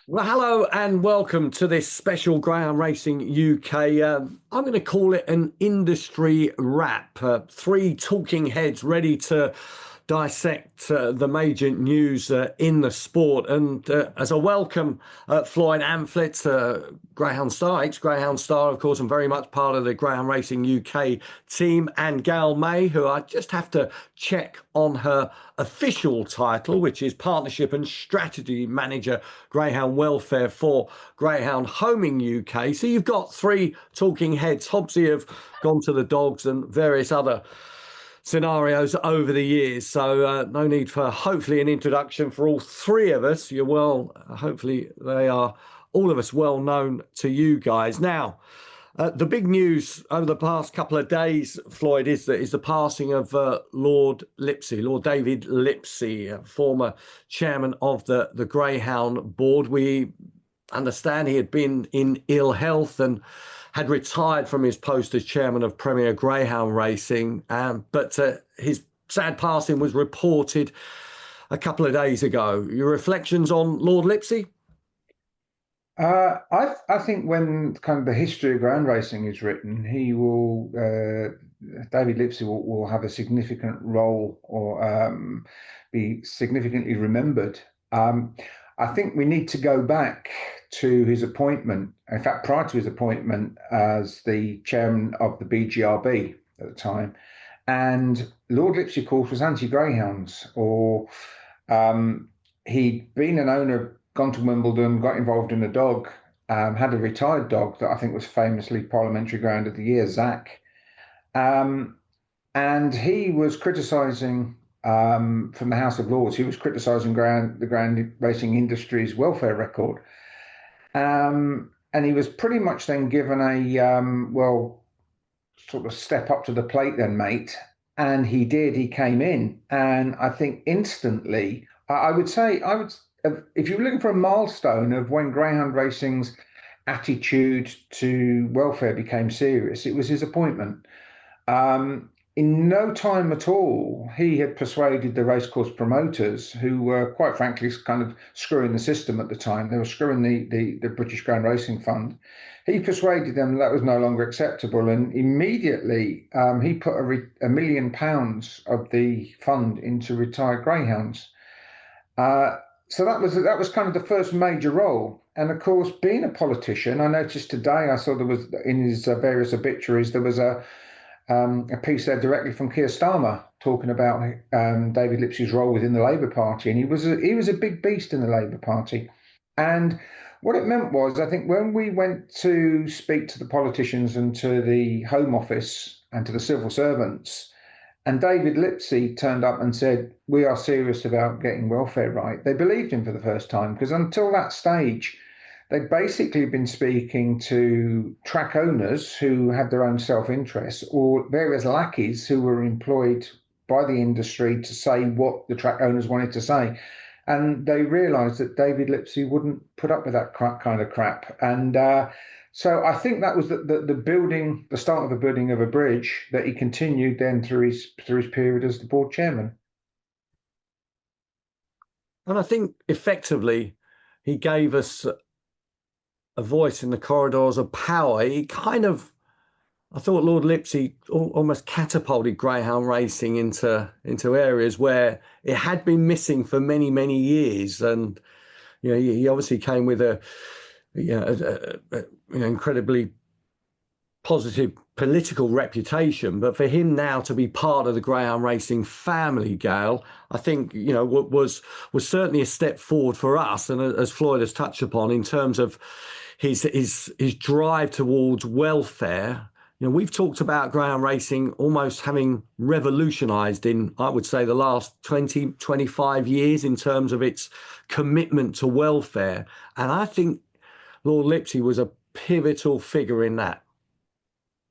Well, hello and welcome to this special Greyhound Racing UK. I'm going to call it an industry wrap. Three talking heads ready to dissect the major news in the sport. And as a welcome, Floyd Amphlett, Greyhound Star, ex-Greyhound Star, of course, and very much part of the Greyhound Racing UK team, and Gail May, who I just have to check on her official title, which is Partnership and Strategy Manager, Greyhound Welfare for Greyhound Homing UK. So you've got three talking heads. Hobbsy have gone to the dogs and various other scenarios over the years. So no need for hopefully an introduction for all three of us. Hopefully they are all of us well known to you guys. Now, the big news over the past couple of days, Floyd, is the passing of Lord David Lipy, former chairman of the Greyhound board. We understand he had been in ill health and had retired from his post as chairman of Premier Greyhound Racing, but his sad passing was reported a couple of days ago. Your reflections on Lord Lipy? I think when kind of the history of ground racing is written, David Lipy will have a significant role or be significantly remembered. I think we need to go back to his appointment, in fact, prior to his appointment as the chairman of the BGRB at the time. And Lord Lipy, of course, was anti-greyhounds, or he'd been an owner, gone to Wimbledon, got involved in a dog, had a retired dog that I think was famously Parliamentary Ground of the Year, Zach. And he was criticising from the House of Lords. He was criticising the ground racing industry's welfare record. And he was pretty much then given sort of step up to the plate then, mate. And he did, he came in. And I think instantly, if you're looking for a milestone of when greyhound racing's attitude to welfare became serious, it was his appointment. In no time at all, he had persuaded the racecourse promoters, who were quite frankly kind of screwing the system at the time. They were screwing the British Ground Racing Fund. He persuaded them that was no longer acceptable, and immediately he put £1 million of the fund into retired greyhounds. So that was kind of the first major role. And of course, being a politician, I noticed today, I saw there was in his various obituaries, there was a piece there directly from Keir Starmer talking about David Lipy's role within the Labour Party, and he was a big beast in the Labour Party. And what it meant was, I think when we went to speak to the politicians and to the Home Office and to the civil servants, and David Lipy turned up and said, "We are serious about getting welfare right," they believed him for the first time, because until that stage, they'd basically been speaking to track owners who had their own self-interest, or various lackeys who were employed by the industry to say what the track owners wanted to say. And they realised that David Lipy wouldn't put up with that kind of crap. And so I think that was the start of the building of a bridge that he continued then through his period as the board chairman. And I think effectively he gave us a voice in the corridors of power. I thought Lord Lipy almost catapulted greyhound racing into areas where it had been missing for many, many years. And he obviously came with a incredibly positive political reputation. But for him now to be part of the greyhound racing family, Gail, I think was certainly a step forward for us. And as Floyd has touched upon, in terms of his drive towards welfare. We've talked about greyhound racing almost having revolutionised in, I would say, the last 20, 25 years in terms of its commitment to welfare. And I think Lord Lipy was a pivotal figure in that.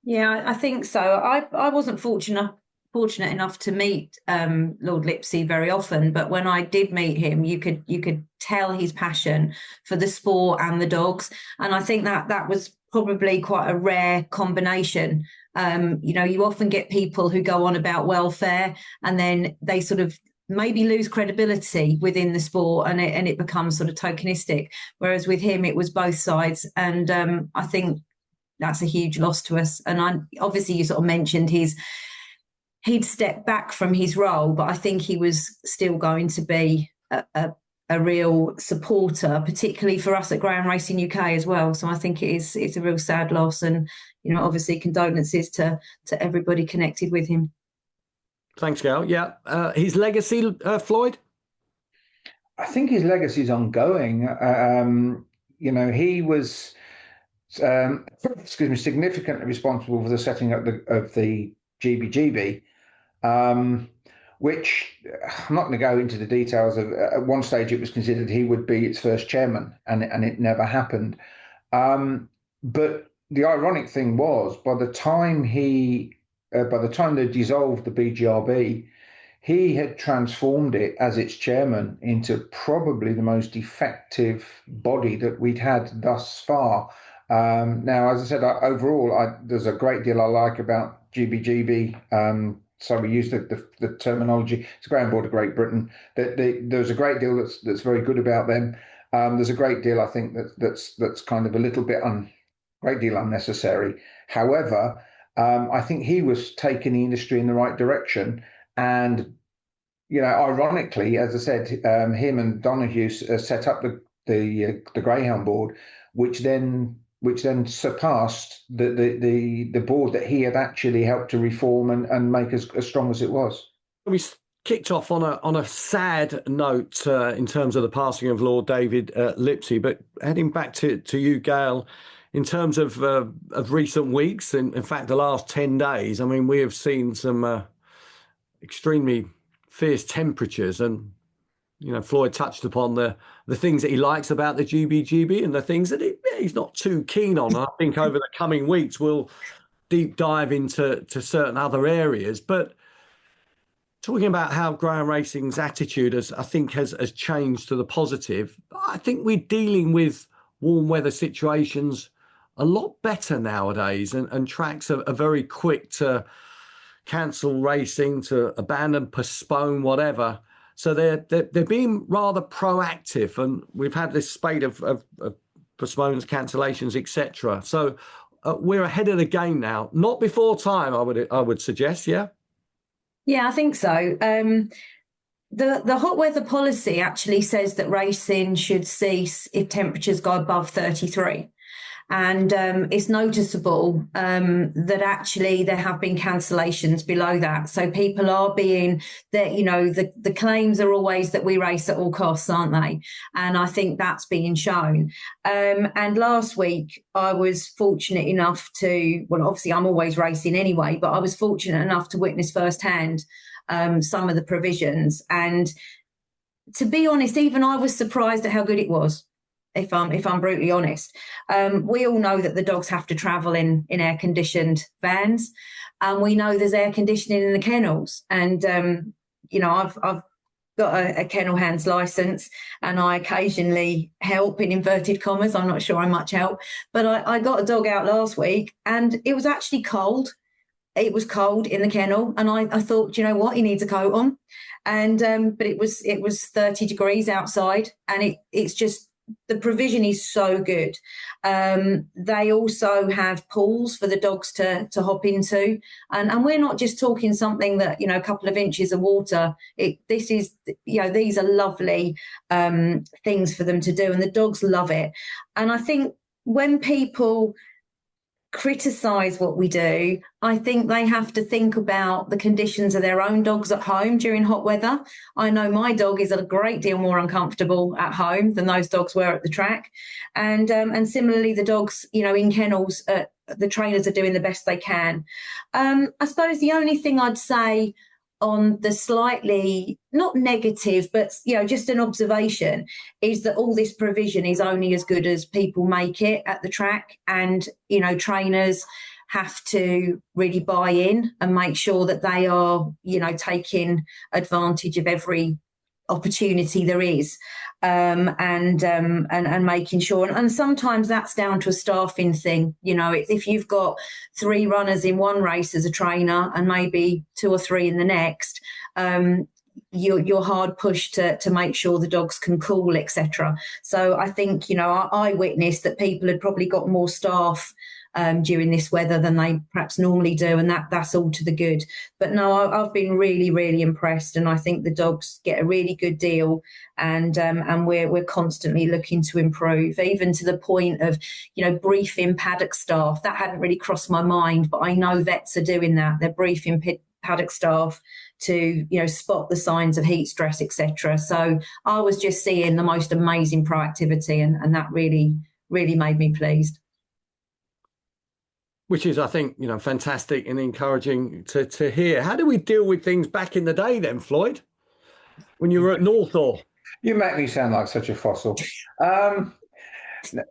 Yeah, I think so. I wasn't fortunate enough to meet Lord Lipy very often, but when I did meet him, you could tell his passion for the sport and the dogs, and I think that was probably quite a rare combination. You often get people who go on about welfare and then they sort of maybe lose credibility within the sport, and it becomes sort of tokenistic. Whereas with him, it was both sides, and I think that's a huge loss to us. And obviously, you sort of mentioned he'd stepped back from his role, but I think he was still going to be a real supporter, particularly for us at Ground Racing UK as well. So I think it's a real sad loss, and obviously condolences to everybody connected with him. Thanks, Gail. Yeah, his legacy, Floyd. I think his legacy is ongoing. He was, significantly responsible for the setting up of the GBGB. Which I'm not going to go into the details of. At one stage, it was considered he would be its first chairman, and it never happened. But the ironic thing was, by the time they dissolved the BGRB, he had transformed it as its chairman into probably the most effective body that we'd had thus far. Now, as I said, overall, there's a great deal I like about GBGB. So we use the terminology. It's Ground Board of Great Britain. There's a great deal that's very good about them. There's a great deal I think that's kind of a little bit great deal unnecessary. However, I think he was taking the industry in the right direction. And ironically, as I said, him and Donahue set up the Greyhound board, which then surpassed the board that he had actually helped to reform and make as strong as it was. We kicked off on a sad note in terms of the passing of Lord David Lipsey, but heading back to you, Gail, in terms of recent weeks, in fact, the last 10 days, I mean, we have seen some extremely fierce temperatures, and Floyd touched upon the things that he likes about the GBGB and the things that he's not too keen on. I think over the coming weeks we'll deep dive into certain other areas. But talking about how ground racing's attitude has changed to the positive, I think we're dealing with warm weather situations a lot better nowadays, and tracks are very quick to cancel racing, to abandon, postpone, whatever. So they're being rather proactive, and we've had this spate of postponements, cancellations, etc. So we're ahead of the game now. Not before time, I would suggest. Yeah. Yeah, I think so. The hot weather policy actually says that racing should cease if temperatures go above 33. And it's noticeable that actually there have been cancellations below that. So people are being the claims are always that we race at all costs, aren't they? And I think that's being shown. And last week I was fortunate enough to, well, obviously I'm always racing anyway, but I was fortunate enough to witness firsthand some of the provisions. And to be honest, even I was surprised at how good it was. If I'm brutally honest, we all know that the dogs have to travel in air-conditioned vans, and we know there's air conditioning in the kennels. And I've got a kennel hands license, and I occasionally help, in inverted commas. I'm not sure I much help, but I got a dog out last week, and it was actually cold. It was cold in the kennel, and I thought, you know what, he needs a coat on, and but it was 30 degrees outside, and it's just. The provision is so good. They also have pools for the dogs to hop into, and we're not just talking something that a couple of inches of water. These are lovely things for them to do, and the dogs love it. And I think when people criticise what we do, I think they have to think about the conditions of their own dogs at home during hot weather. I know my dog is a great deal more uncomfortable at home than those dogs were at the track, and similarly the dogs in kennels, the trainers are doing the best they can. I suppose the only thing I'd say on the slightly not negative, but just an observation, is that all this provision is only as good as people make it at the track, and trainers have to really buy in and make sure that they are taking advantage of every opportunity there is, and making sure, and sometimes that's down to a staffing thing. If you've got 3 runners in one race as a trainer and maybe 2 or 3 in the next, you're hard pushed to make sure the dogs can cool, etc. So I think, I witnessed that people had probably got more staff during this weather than they perhaps normally do, and that's all to the good. But no, I've been really, really impressed, and I think the dogs get a really good deal, and we're constantly looking to improve, even to the point of briefing paddock staff. That hadn't really crossed my mind, but I know vets are doing that. They're briefing paddock staff to spot the signs of heat stress, etc. So I was just seeing the most amazing proactivity, and that really, really made me pleased. Which is, I think, fantastic and encouraging to hear. How do we deal with things back in the day then, Floyd, when you were at Northaw? You make me sound like such a fossil.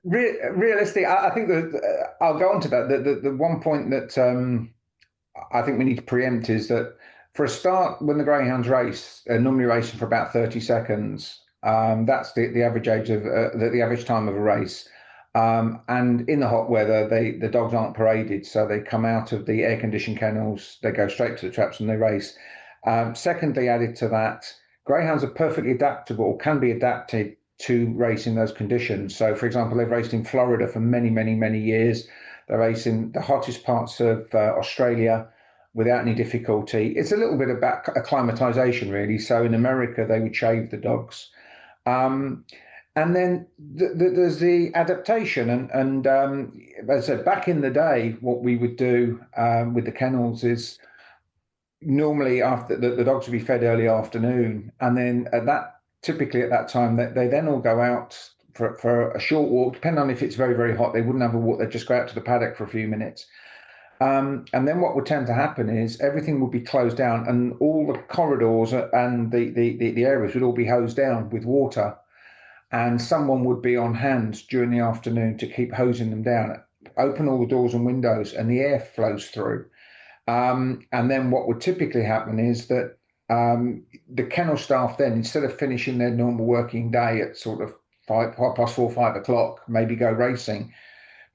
Realistically, I think that I'll go on to that. The one point that I think we need to preempt is that, for a start, when the greyhounds race, they're normally racing for about 30 seconds. That's the average age of the average time of a race. And in the hot weather, the dogs aren't paraded, so they come out of the air-conditioned kennels, they go straight to the traps and they race. Secondly, added to that, greyhounds are perfectly adaptable, can be adapted to race in those conditions. So, for example, they've raced in Florida for many, many, many years. They race in the hottest parts of Australia without any difficulty. It's a little bit about acclimatization, really. So in America, they would shave the dogs. And then there's the adaptation. And as I said, back in the day, what we would do with the kennels is normally after the dogs would be fed early afternoon. And then typically at that time, they then all go out for a short walk. Depending on if it's very, very hot, they wouldn't have a walk. They'd just go out to the paddock for a few minutes. And then what would tend to happen is everything would be closed down, and all the corridors and the areas would all be hosed down with water. And someone would be on hand during the afternoon to keep hosing them down, open all the doors and windows, and the air flows through. And then what would typically happen is that the kennel staff then, instead of finishing their normal working day at sort of 4:30, 5 o'clock, maybe go racing,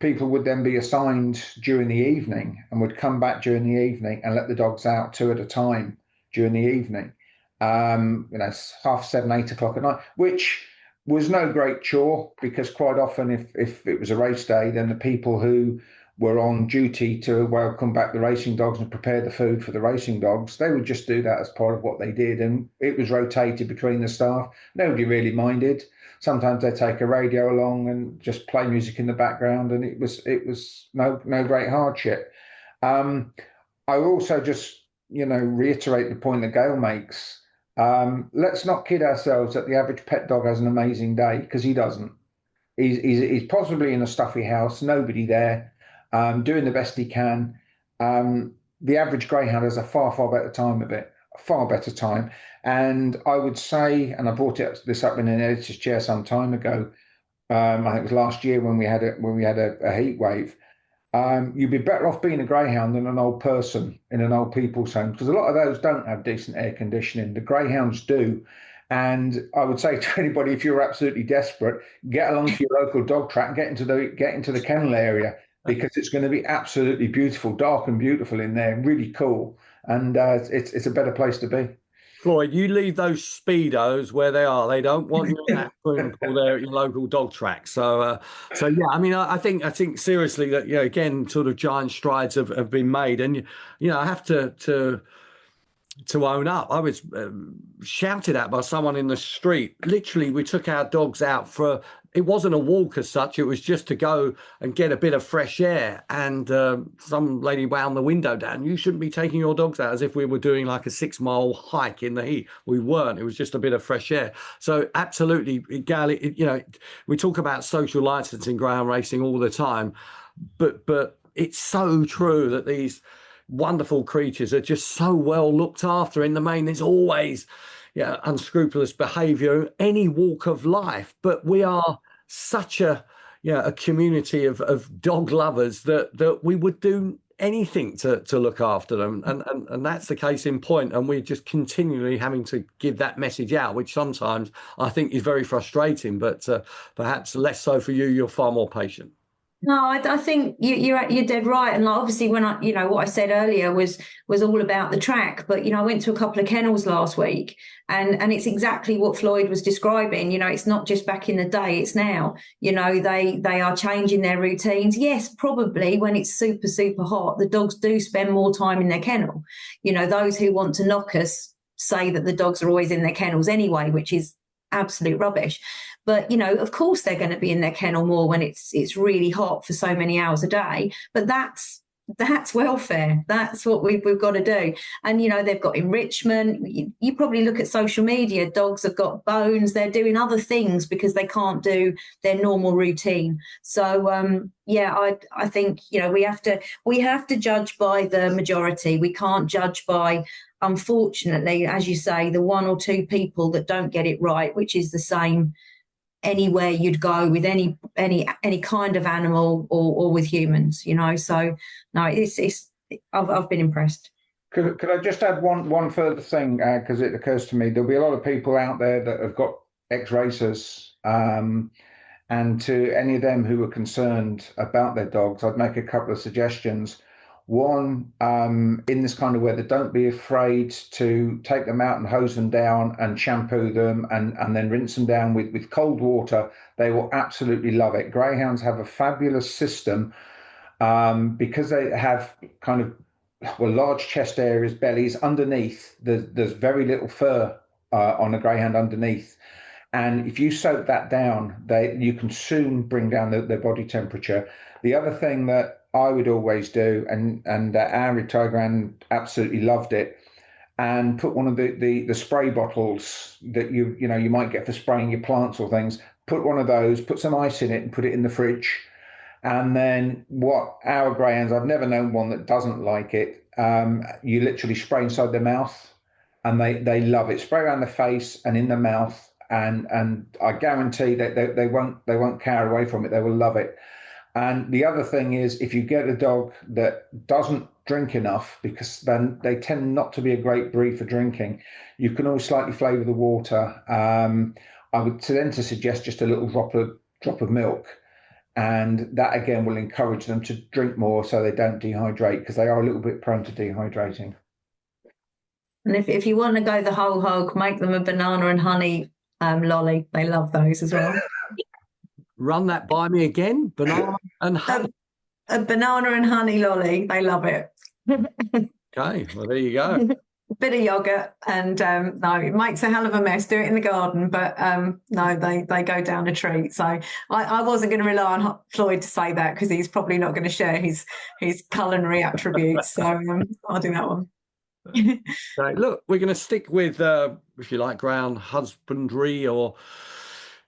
people would then be assigned during the evening and would come back during the evening and let the dogs out 2 at a time during the evening. 7:30, 8 o'clock at night, which was no great chore, because quite often if it was a race day, then the people who were on duty to welcome back the racing dogs and prepare the food for the racing dogs, they would just do that as part of what they did. And it was rotated between the staff. Nobody really minded. Sometimes they'd take a radio along and just play music in the background, and it was no great hardship. I also just, reiterate the point that Gail makes. Let's not kid ourselves that the average pet dog has an amazing day, because he doesn't. He's possibly in a stuffy house, nobody there, doing the best he can. The average greyhound has a far, far better time of it, a far better time. And I would say, and I brought this up in an editor's chair some time ago, I think it was last year when we had a heat wave. You'd be better off being a greyhound than an old person in an old people's home, because a lot of those don't have decent air conditioning. The greyhounds do. And I would say to anybody, if you're absolutely desperate, get along to your local dog track and get into the kennel area, because it's going to be absolutely beautiful, dark and beautiful in there, really cool. And it's a better place to be. Floyd, you leave those Speedos where they are. They don't want you at swimming pool there at your local dog track. So yeah, I mean, I think seriously that, again, sort of giant strides have been made. And, I have to own up. I was shouted at by someone in the street. Literally, we took our dogs out it wasn't a walk as such. It was just to go and get a bit of fresh air. And some lady wound the window down. You shouldn't be taking your dogs out, as if we were doing like a 6-mile hike in the heat. We weren't. It was just a bit of fresh air. So absolutely, Gail, we talk about social license in greyhound racing all the time, but it's so true that these wonderful creatures are just so well looked after. In the main, there's always unscrupulous behavior in any walk of life, but we are such a community of dog lovers that we would do anything to look after them, and that's the case in point. And we're just continually having to give that message out, which sometimes I think is very frustrating, but perhaps less so for you. You're far more patient. No, I think you're dead right. And like, obviously, when what I said earlier was all about the track. But I went to a couple of kennels last week, and it's exactly what Floyd was describing. It's not just back in the day; it's now. They are changing their routines. Yes, probably when it's super super hot, the dogs do spend more time in their kennel. Those who want to knock us say that the dogs are always in their kennels anyway, which is absolute rubbish. But of course they're going to be in their kennel more when it's really hot for so many hours a day. But that's welfare. That's what we've got to do. And they've got enrichment. You probably look at social media. Dogs have got bones. They're doing other things because they can't do their normal routine. So I think we have to judge by the majority. We can't judge by, unfortunately, as you say, the one or two people that don't get it right, which is the same anywhere you'd go with any kind of animal or with humans. So no, I've been impressed. Could I just add one further thing, because it occurs to me there'll be a lot of people out there that have got ex-racers, and to any of them who are concerned about their dogs, I'd make a couple of suggestions. One, in this kind of weather, don't be afraid to take them out and hose them down and shampoo them and then rinse them down with cold water. They will absolutely love it. Greyhounds have a fabulous system, because they have kind of large chest areas, bellies. Underneath, there's very little fur on a greyhound underneath. And if you soak that down, you can soon bring down their body temperature. The other thing that I would always do, and our retired greyhound absolutely loved it, and put one of the spray bottles that you might get for spraying your plants or things. Put one of those, put some ice in it, and put it in the fridge. And then what our greyhounds, I've never known one that doesn't like it. You literally spray inside their mouth, and they love it. Spray around the face and in the mouth. And I guarantee that they won't cower away from it. They will love it. And the other thing is, if you get a dog that doesn't drink enough, because then they tend not to be a great breed for drinking, you can always slightly flavour the water. I would then to suggest just a little drop of milk, and that again will encourage them to drink more so they don't dehydrate, because they are a little bit prone to dehydrating. And if you want to go the whole hog, make them a banana and honey lolly. They love those as well. Run that by me again. Banana and honey. A banana and honey lolly. They love it. Okay, well, there you go. A bit of yogurt, and no, it makes a hell of a mess. Do it in the garden, but no, they go down a treat. So I wasn't going to rely on Floyd to say that, because he's probably not going to share his culinary attributes. So I'll do that one. Right, look, we're going to stick with, if you like, ground husbandry or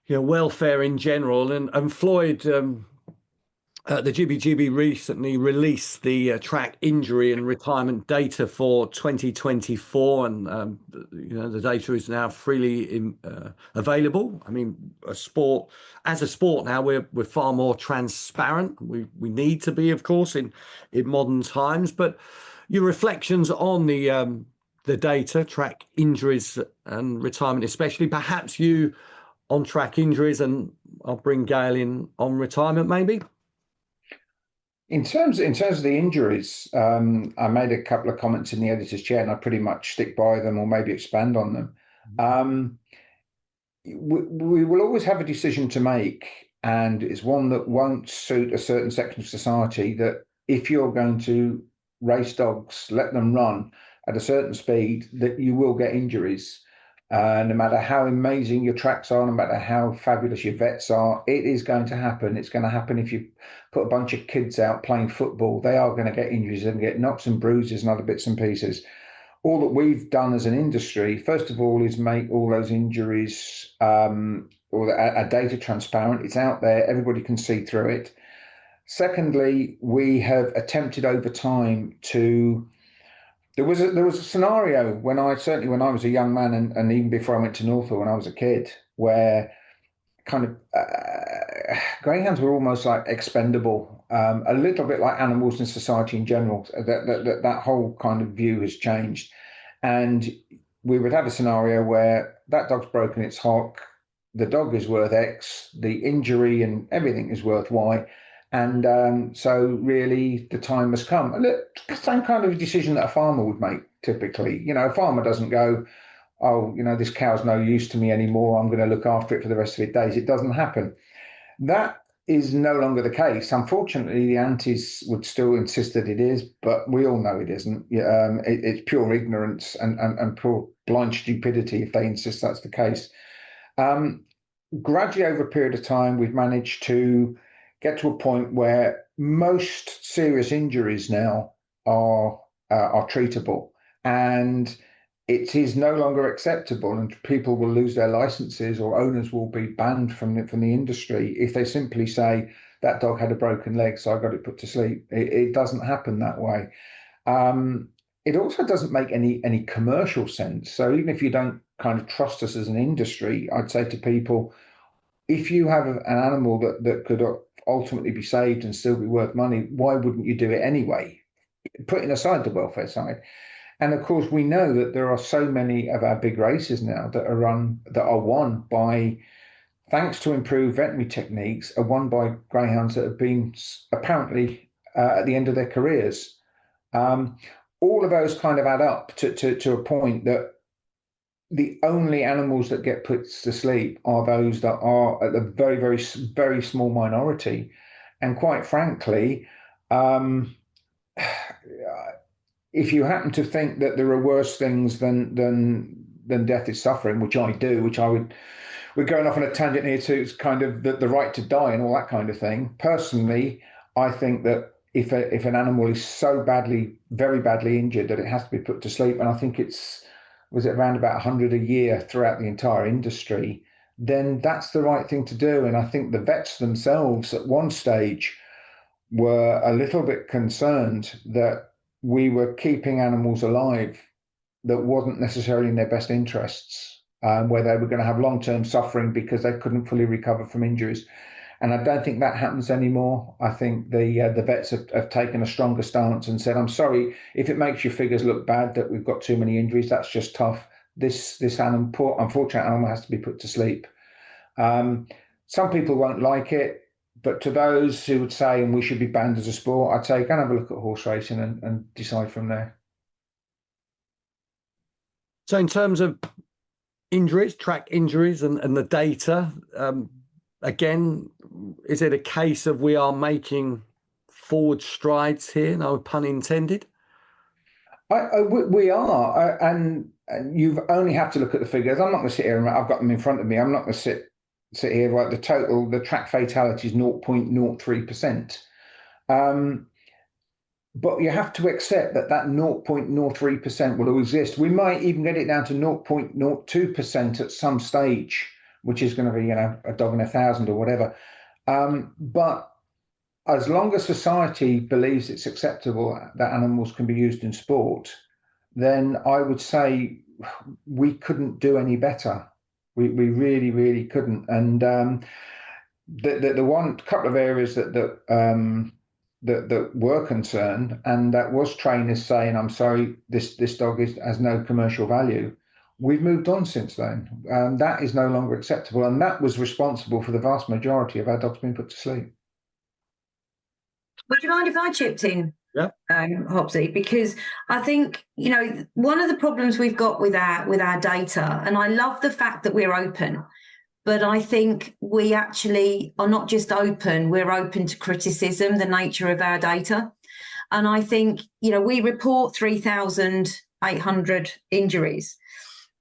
welfare in general. And Floyd, the GBGB recently released the track injury and retirement data for 2024, and the data is now freely available. I mean, as a sport now, we're far more transparent. We need to be, of course, in modern times. But your reflections on the data, track injuries and retirement, especially, perhaps you on track injuries, and I'll bring Gail in on retirement, maybe. In terms of the injuries, I made a couple of comments in the editor's chair, and I pretty much stick by them or maybe expand on them. We will always have a decision to make, and it's one that won't suit a certain section of society, that if you're going to race dogs, let them run at a certain speed, that you will get injuries. No matter how amazing your tracks are, no matter how fabulous your vets are, it is going to happen. It's going to happen if you put a bunch of kids out playing football. They are going to get injuries and get knocks and bruises and other bits and pieces. All that we've done as an industry, first of all, is make all those injuries or a data transparent. It's out there. Everybody can see through it. Secondly, we have attempted over time to... There was a scenario when I was a young man, and even before I went to Norfolk when I was a kid, where kind of greyhounds were almost like expendable, a little bit like animals in society in general. That whole kind of view has changed, and we would have a scenario where that dog's broken its hock, the dog is worth X, the injury and everything is worth Y, And so really the time has come. And look, the same kind of decision that a farmer would make typically. You know, a farmer doesn't go, oh, you know, this cow's no use to me anymore, I'm going to look after it for the rest of its days. It doesn't happen. That is no longer the case. Unfortunately, the antis would still insist that it is, but we all know it isn't. It's pure ignorance and pure blind stupidity if they insist that's the case. Gradually, over a period of time, we've managed to get to a point where most serious injuries now are treatable, and it is no longer acceptable, and people will lose their licenses or owners will be banned from the industry if they simply say that dog had a broken leg, so I got it put to sleep. It doesn't happen that way. It also doesn't make any commercial sense. So even if you don't kind of trust us as an industry, I'd say to people, if you have an animal that could ultimately be saved and still be worth money, why wouldn't you do it anyway? Putting aside the welfare side. And of course, we know that there are so many of our big races now that are won by, thanks to improved veterinary techniques, are won by greyhounds that have been apparently at the end of their careers. All of those kind of add up to a point that the only animals that get put to sleep are those that are at the very, very, very small minority. And quite frankly, if you happen to think that there are worse things than death is suffering, which I do, we're going off on a tangent here to kind of the right to die and all that kind of thing. Personally, I think that if an animal is so badly, very badly injured that it has to be put to sleep, and I think was it around about 100 a year throughout the entire industry, then that's the right thing to do. And I think the vets themselves at one stage were a little bit concerned that we were keeping animals alive that wasn't necessarily in their best interests, where they were going to have long-term suffering because they couldn't fully recover from injuries. And I don't think that happens anymore. I think the vets have taken a stronger stance and said, I'm sorry, if it makes your figures look bad that we've got too many injuries, that's just tough. This animal, unfortunate animal has to be put to sleep. Some people won't like it, but to those who would say, and we should be banned as a sport, I'd say, go and have a look at horse racing and decide from there. So in terms of injuries, track injuries and the data, again, is it a case of we are making forward strides here? No pun intended. We are, and you only have to look at the figures. I'm not going to sit here and I've got them in front of me. I'm not going to sit here, right? The track fatality is 0.03%. But you have to accept that 0.03% will exist. We might even get it down to 0.02% at some stage, which is going to be, a dog in 1,000 or whatever. But as long as society believes it's acceptable that animals can be used in sport, then I would say we couldn't do any better. We really, really couldn't. And the one couple of areas that were concerned, and that was trainers saying, I'm sorry, this dog has no commercial value. We've moved on since then. That is no longer acceptable. And that was responsible for the vast majority of our dogs being put to sleep. Would you mind if I chipped in? Yeah. Hobbsy, because I think, one of the problems we've got with our data, and I love the fact that we're open, but I think we actually are not just open, we're open to criticism, the nature of our data. And I think, we report 3,800 injuries,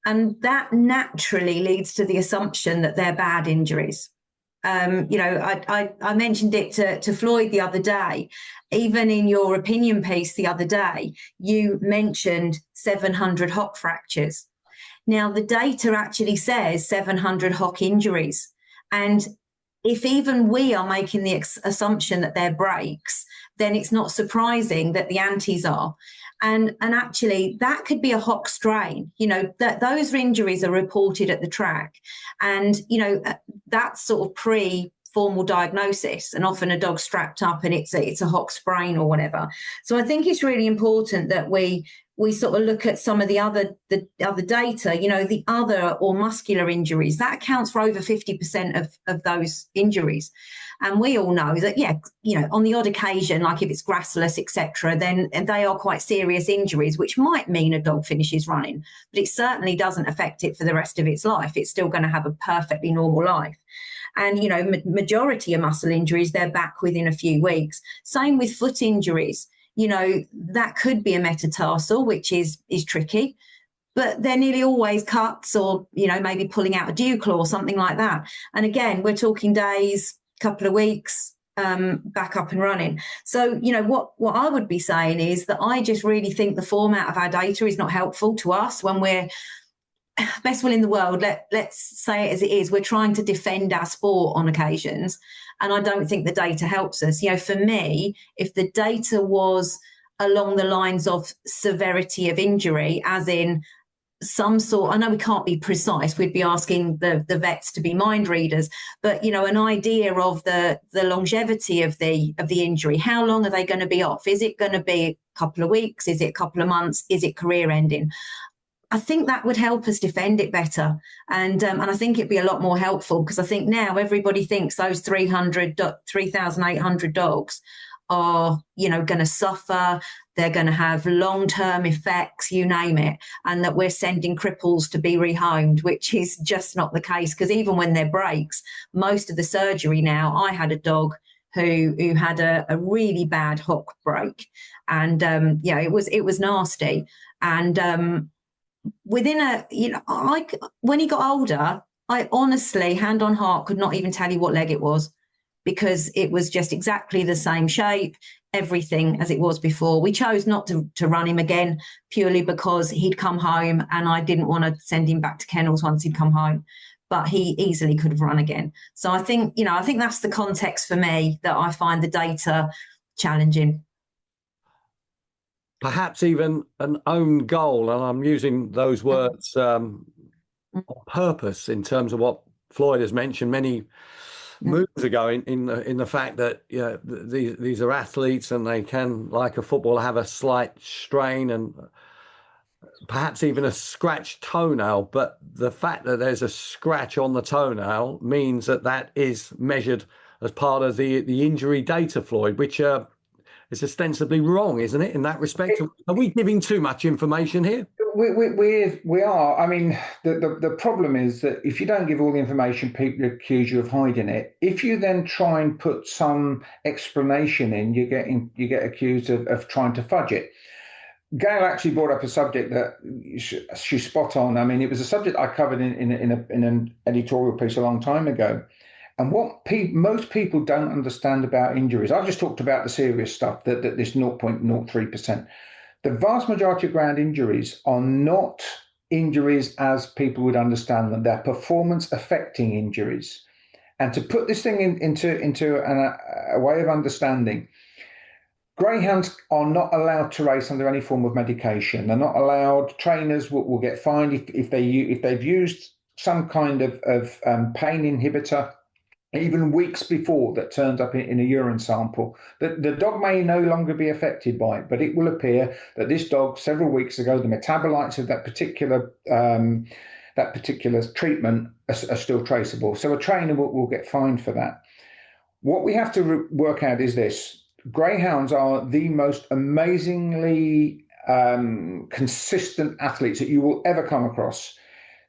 and that naturally leads to the assumption that they're bad injuries. I mentioned it to Floyd the other day. Even in your opinion piece the other day, you mentioned 700 hock fractures. Now, the data actually says 700 hock injuries. And if even we are making the assumption that they're breaks, then it's not surprising that the antis are. And actually, that could be a hock strain. That those injuries are reported at the track. And, that's sort of pre-formal diagnosis. And often a dog's strapped up and it's a hock sprain or whatever. So I think it's really important that we we sort of look at some of the other data, you know, the other or muscular injuries, that accounts for over 50% of those injuries. And we all know that, yeah, you know, on the odd occasion, like if it's grassless, etc., then they are quite serious injuries, which might mean a dog finishes running, but it certainly doesn't affect it for the rest of its life. It's still going to have a perfectly normal life. And, you know, majority of muscle injuries, they're back within a few weeks. Same with foot injuries. You know, that could be a metatarsal, which is tricky, but they're nearly always cuts or, you know, maybe pulling out a dew claw or something like that. And again, we're talking days, couple of weeks, back up and running. So, you know, what I would be saying is that I just really think the format of our data is not helpful to us when we're best will in the world. Let's say it as it is. We're trying to defend our sport on occasions. And I don't think the data helps us. You know, for me, if the data was along the lines of severity of injury, as in some sort, I know we can't be precise, we'd be asking the vets to be mind readers, but, you know, an idea of the longevity of the injury. How long are they going to be off? Is it going to be a couple of weeks? Is it a couple of months? Is it career ending? I think that would help us defend it better. And I think it'd be a lot more helpful, because I think now everybody thinks those 3,800 dogs are, you know, going to suffer. They're going to have long-term effects, you name it, and that we're sending cripples to be rehomed, which is just not the case. Because even when there breaks, most of the surgery now, I had a dog who had a really bad hock break, and yeah, it was nasty. And within when he got older, I honestly, hand on heart, could not even tell you what leg it was, because it was just exactly the same shape, everything as it was before. We chose not to run him again, purely because he'd come home and I didn't want to send him back to kennels once he'd come home, but he easily could have run again. So I think that's the context for me that I find the data challenging. Perhaps even an own goal, and I'm using those words on purpose in terms of what Floyd has mentioned many moves ago in the fact that, you know, these are athletes and they can, like a footballer, have a slight strain and perhaps even a scratched toenail. But the fact that there's a scratch on the toenail means that is measured as part of the injury data, Floyd, which is ostensibly wrong, isn't it, in that respect? Are we giving too much information here? We are. I mean, the problem is that if you don't give all the information, people accuse you of hiding it. If you then try and put some explanation in, you get accused of trying to fudge it. Gail actually brought up a subject that she's spot on. I mean, it was a subject I covered in an editorial piece a long time ago. And what most people don't understand about injuries, I've just talked about the serious stuff, that this 0.03%. The vast majority of ground injuries are not injuries as people would understand them. They're performance-affecting injuries. And to put this thing into a way of understanding, greyhounds are not allowed to race under any form of medication. They're not allowed. Trainers will get fined if they've used some kind of pain inhibitor, even weeks before, that turns up in a urine sample. The dog may no longer be affected by it, but it will appear that this dog, several weeks ago, the metabolites of that particular treatment are still traceable. So a trainer will get fined for that. What we have to work out is this: greyhounds are the most amazingly consistent athletes that you will ever come across.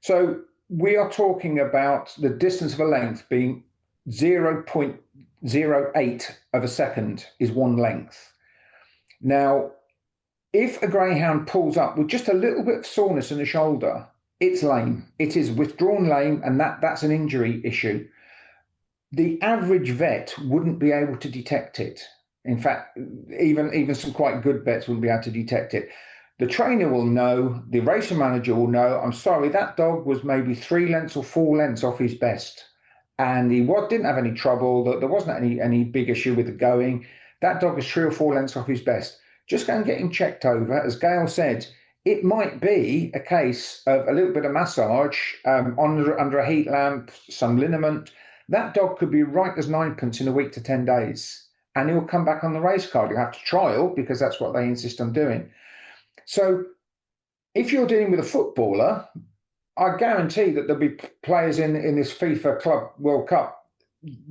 So we are talking about the distance of a length being 0.08 of a second is one length. Now, if a greyhound pulls up with just a little bit of soreness in the shoulder, it's lame. It is withdrawn lame, and that's an injury issue. The average vet wouldn't be able to detect it. In fact, even some quite good vets wouldn't be able to detect it. The trainer will know, the racing manager will know, I'm sorry, that dog was maybe 3 lengths or 4 lengths off his best, and he didn't have any trouble. There wasn't any big issue with the going. That dog is 3 or 4 lengths off his best. Just go and get him checked over. As Gail said, it might be a case of a little bit of massage under a heat lamp, some liniment. That dog could be right as ninepence in a week to 10 days, and he'll come back on the race card. You'll have to trial, because that's what they insist on doing. So If you're dealing with a footballer, I guarantee that there'll be players in this FIFA Club World Cup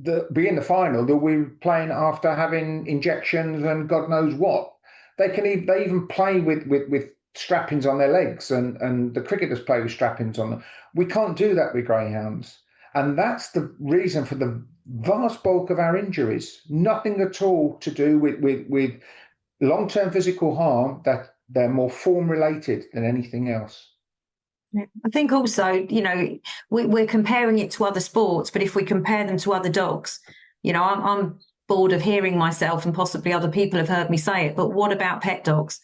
that be in the final. They'll be playing after having injections and God knows what. They even play with strappings on their legs, and the cricketers play with strappings on them. We can't do that with greyhounds, and that's the reason for the vast bulk of our injuries. Nothing at all to do with long-term physical harm. That they're more form related than anything else. I think also, we're comparing it to other sports, but if we compare them to other dogs, I'm bored of hearing myself, and possibly other people have heard me say it, but what about pet dogs?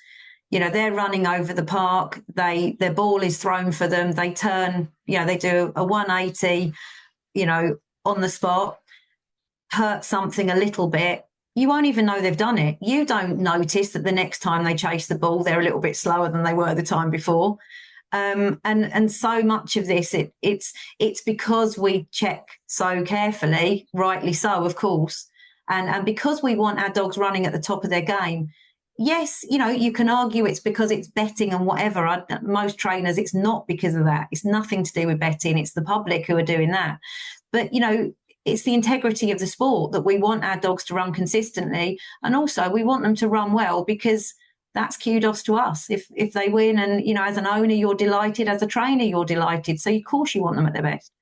They're running over the park, their ball is thrown for them, they turn, they do a 180, on the spot, hurt something a little bit. You won't even know they've done it. You don't notice that the next time they chase the ball, they're a little bit slower than they were the time before. And so much of this, it's because we check so carefully, rightly so, of course, and because we want our dogs running at the top of their game. Yes, you can argue it's because it's betting and whatever. Most trainers, it's not because of that. It's nothing to do with betting. It's the public who are doing that. But, it's the integrity of the sport that we want our dogs to run consistently. And also we want them to run well, because that's kudos to us. If they win, and, as an owner, you're delighted, as a trainer, you're delighted. So of course you want them at their best.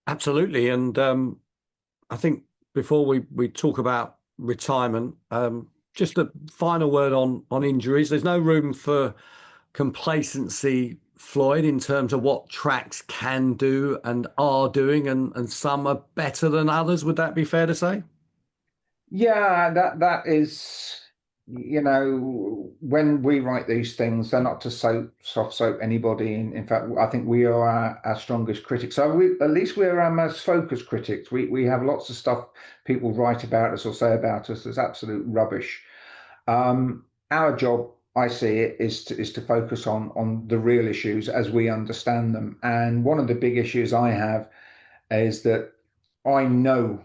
Absolutely. And I think before we talk about retirement, just a final word on injuries. There's no room for complacency, Floyd, in terms of what tracks can do and are doing, and some are better than others. Would that be fair to say? Yeah, that is, when we write these things, they're not to soft soap anybody. In fact, I think we are our strongest critics. So at least we're our most focused critics. We have lots of stuff people write about us or say about us that's absolute rubbish. Our job, I see it, is to focus on the real issues as we understand them. And one of the big issues I have is that I know,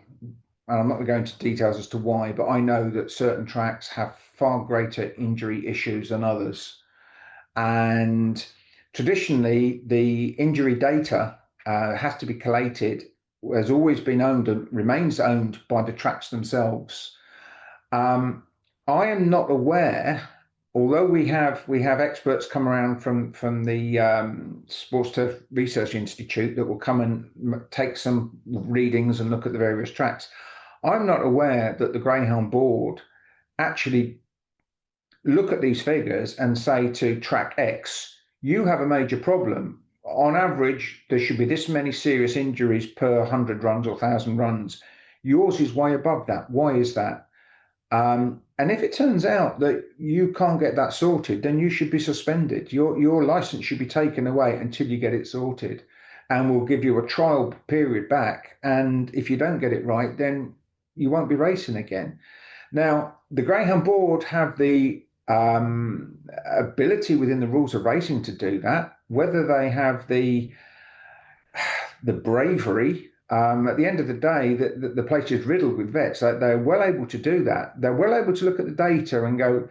and I'm not going to go into details as to why, but I know that certain tracks have far greater injury issues than others. And traditionally, the injury data has to be collated, has always been owned and remains owned by the tracks themselves. I am not aware, although we have experts come around from the Sports Turf Research Institute that will come and take some readings and look at the various tracks. I'm not aware that the Greyhound board actually look at these figures and say to track X, you have a major problem. On average, there should be this many serious injuries per 100 runs or 1,000 runs. Yours is way above that. Why is that? And if it turns out that you can't get that sorted, then you should be suspended. Your license should be taken away until you get it sorted. And we'll give you a trial period back. And if you don't get it right, then you won't be racing again. Now, the Greyhound board have the ability within the rules of racing to do that. Whether they have the bravery, at the end of the day, the place is riddled with vets. They're well able to do that. They're well able to look at the data and go,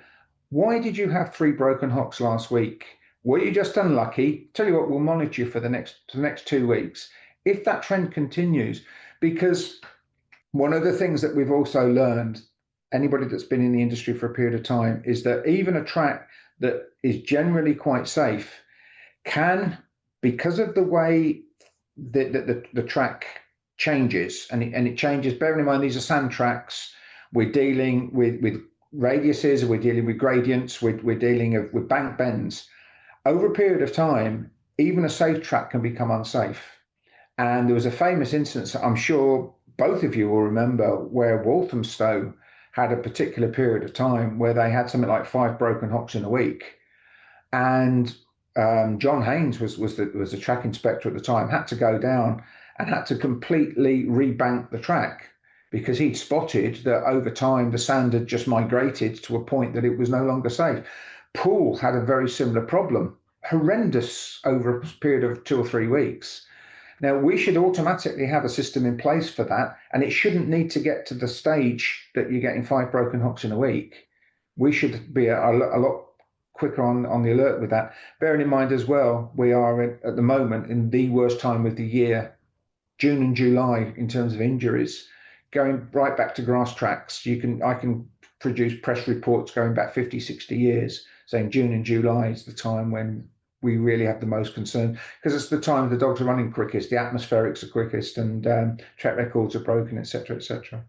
why did you have 3 broken hocks last week? Were you just unlucky? Tell you what, we'll monitor you for the next 2 weeks. If that trend continues, because one of the things that we've also learned, anybody that's been in the industry for a period of time, is that even a track that is generally quite safe can, because of the way the track changes, and it changes, bearing in mind these are sand tracks, we're dealing with radiuses, we're dealing with gradients, we're dealing with bank bends. Over a period of time, even a safe track can become unsafe. And there was a famous instance, I'm sure both of you will remember, where Walthamstow had a particular period of time where they had something like 5 broken hocks in a week. And John Haynes was the track inspector at the time, had to go down and had to completely rebank the track because he'd spotted that over time the sand had just migrated to a point that it was no longer safe. Poole had a very similar problem, horrendous over a period of 2 or 3 weeks. Now, we should automatically have a system in place for that, and it shouldn't need to get to the stage that you're getting 5 broken hocks in a week. We should be a lot quicker on the alert with that. Bearing in mind as well, we are at the moment in the worst time of the year, June and July, in terms of injuries. Going right back to grass tracks, I can produce press reports going back 50, 60 years saying June and July is the time when we really have the most concern, because it's the time the dogs are running quickest, the atmospherics are quickest, and track records are broken, etc., etc.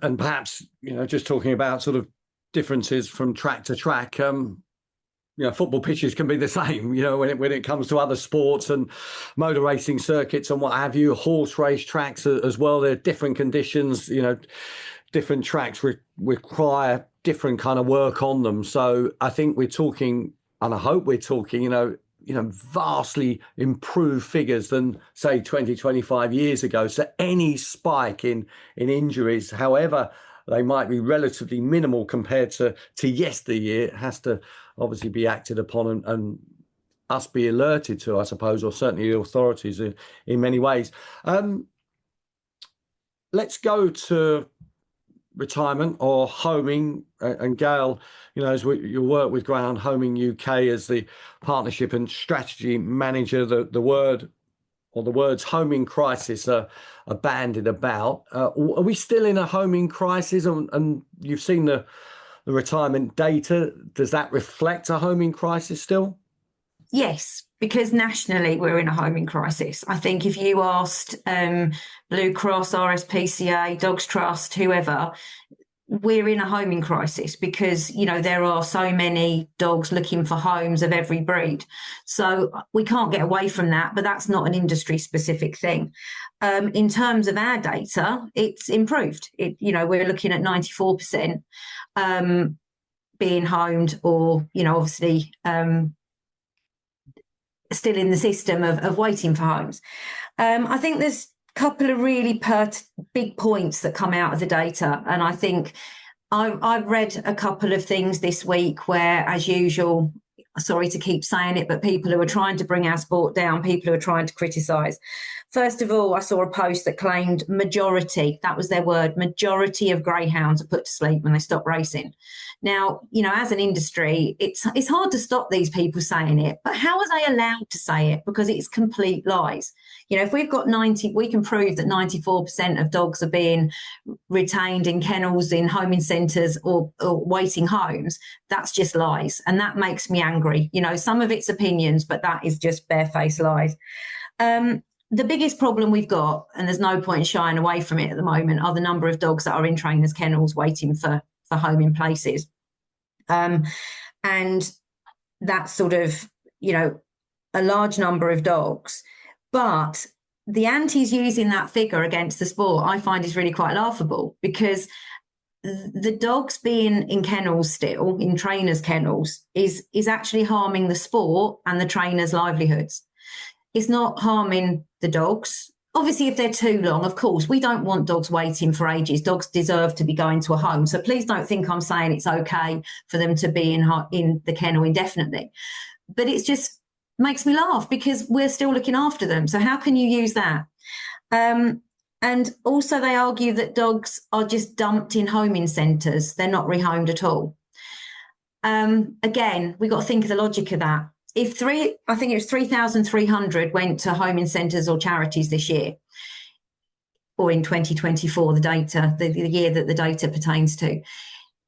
And perhaps, just talking about sort of differences from track to track, football pitches can be the same, when it comes to other sports and motor racing circuits and what have you, horse race tracks as well. There are different conditions, different tracks require different kind of work on them. So I think we're talking, and I hope we're talking, vastly improved figures than, say, 20, 25 years ago. So any spike in injuries, however they might be relatively minimal compared to yesteryear, has to obviously be acted upon and us be alerted to, I suppose, or certainly the authorities in many ways. Let's go to retirement or homing, and Gail, as you work with Greyhound Homing UK as the partnership and strategy manager, the words homing crisis are bandied about. Are we still in a homing crisis? And you've seen the retirement data. Does that reflect a homing crisis still? Yes, because nationally we're in a homing crisis. I think if you asked Blue Cross, RSPCA, Dogs Trust, whoever, we're in a homing crisis because, there are so many dogs looking for homes of every breed. So we can't get away from that, but that's not an industry specific thing. In terms of our data, it's improved. We're looking at 94% being homed or, obviously still in the system of waiting for homes. I think there's a couple of really big points that come out of the data. And I think I've read a couple of things this week where, as usual, sorry to keep saying it, but people who are trying to bring our sport down, people who are trying to criticise. First of all, I saw a post that claimed majority, that was their word, majority of greyhounds are put to sleep when they stop racing. Now, as an industry, it's hard to stop these people saying it, but how are they allowed to say it? Because it's complete lies. If we've got we can prove that 94% of dogs are being retained in kennels, in homing centres or waiting homes, that's just lies. And that makes me angry. Some of it's opinions, but that is just barefaced lies. The biggest problem we've got, and there's no point in shying away from it at the moment, are the number of dogs that are in trainers' kennels waiting for homing places. And that's sort of, a large number of dogs. But the antis using that figure against the sport, I find is really quite laughable, because the dogs being in kennels still, in trainers' kennels, is actually harming the sport and the trainers' livelihoods. It's not harming the dogs. Obviously, if they're too long, of course, we don't want dogs waiting for ages. Dogs deserve to be going to a home. So please don't think I'm saying it's okay for them to be in the kennel indefinitely. But it's just makes me laugh because we're still looking after them. So how can you use that? And also they argue that dogs are just dumped in homing centres. They're not rehomed at all. Again, we've got to think of the logic of that. I think it was 3,300 went to homing centres or charities this year, or in 2024, the year that the data pertains to.